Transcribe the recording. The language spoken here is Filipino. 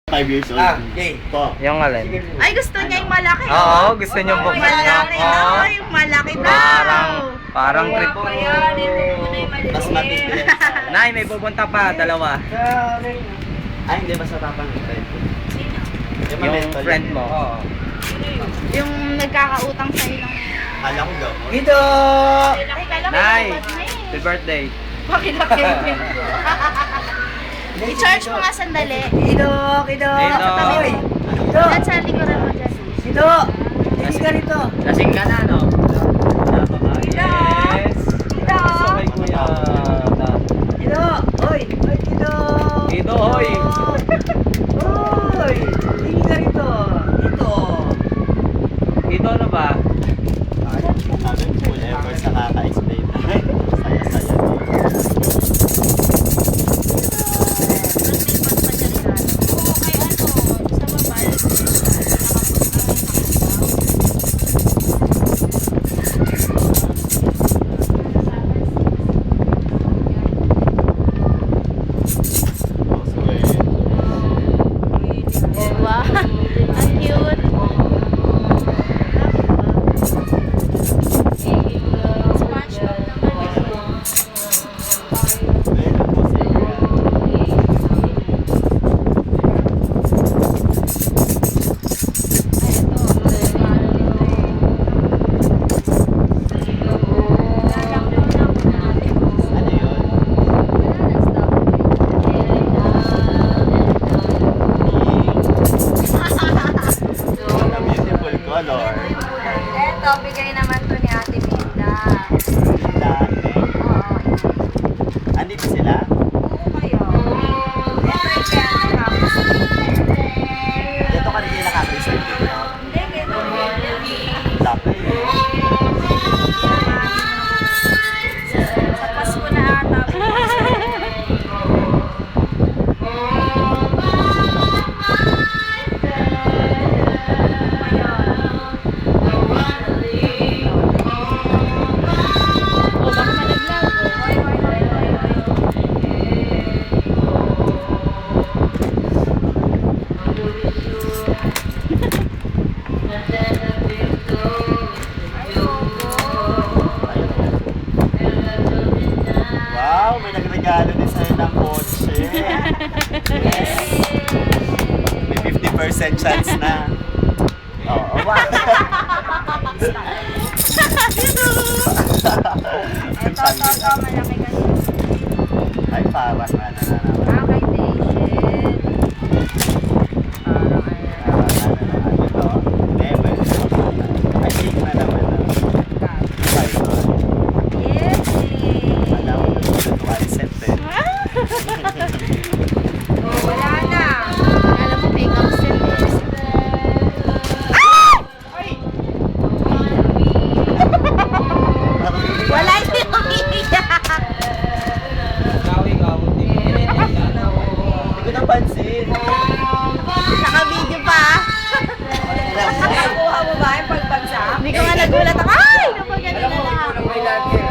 5 years old. Jay. Po. Yung alin? Ay, gusto niya yung malaki. Oo, gusto niyo buksan niyo. Malaki daw, yung malaki Parang, daw. parang trip. Mas matindi. Nay, may pupunta pa, dalawa. Ay, hindi. Mas matapang yung friend ko. Yung friend mo. Yung nagkakautang sa'yo ng... Kala ko gaw. Ito! Ay, kala ko Nay, yung ba't na eh. happy birthday. Bakit na Kevin ko? I-charge mo nga sandali. Ito! Ito. Oy! Ito! Diyan sa likuran mo dyan. Ito! Hindi ka rito! Lasing ka na, no? Yes! Ito! So, kay Kuya. Ito! Oy! Oy! Ito! Ito, hoy! Oy! Hindi ka rito! Ito! Ito ano ba? Sabi ko, full effort sa kaka-explain. Saya-saya. Wow, ang cute. SpongeBob naman. Ano yun? What a beautiful color. Eto, bigay naman to ni Ate Minda. Dati. Oo. Andito sila? Oo kayo. Eto, kaya tapos. Dito ka rin yung nakapreserve dito. Hindi, ganun. Dapat. Sa Pasko na ata. Oh, baka malaglag. Hoy, hoy, hoy, hoy, hoy. Wow, may nagregalo din sa'yo ng kotse. Yes. May 50% chance na. Oo, wow. Ito, malaki kasi. Ay, parang ano na naman. Ah, kay Daishin. Parang ano. Parang ano na ano to. Never. Ay, sige na naman. Python. Yes, Alam mo na ito, 1 cent eh. oh, wala na. Alam mo, may council is. Wala hindi umiiyak. Hindi ko napansin. Naka-video pa. Nakakuha mo ba yung pagbagsak? Hindi ko nga nagulat. Ay! Napagaling na lang.